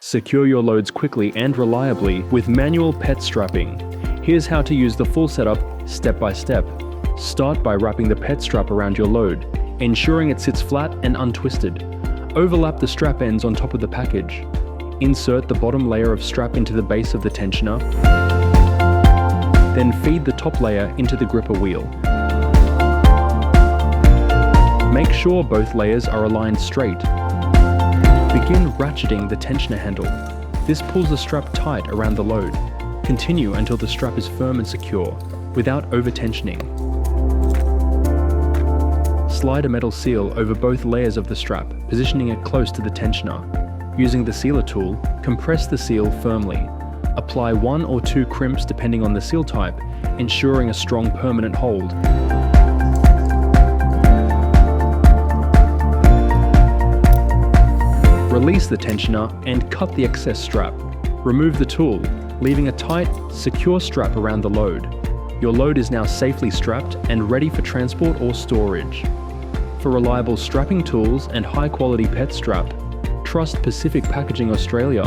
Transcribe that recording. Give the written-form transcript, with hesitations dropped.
Secure your loads quickly and reliably with manual PET strapping. Here's how to use the full setup step by step. Start by wrapping the PET strap around your load, ensuring it sits flat and untwisted. Overlap the strap ends on top of the package. Insert the bottom layer of strap into the base of the tensioner. Then feed the top layer into the gripper wheel. Make sure both layers are aligned straight. Begin ratcheting the tensioner handle. This pulls the strap tight around the load. Continue until the strap is firm and secure, without over-tensioning. Slide a metal seal over both layers of the strap, positioning it close to the tensioner. Using the sealer tool, compress the seal firmly. Apply 1 or 2 crimps depending on the seal type, ensuring a strong permanent hold. Release the tensioner and cut the excess strap. Remove the tool, leaving a tight, secure strap around the load. Your load is now safely strapped and ready for transport or storage. For reliable strapping tools and high-quality PET strap, trust Pacific Packaging Australia.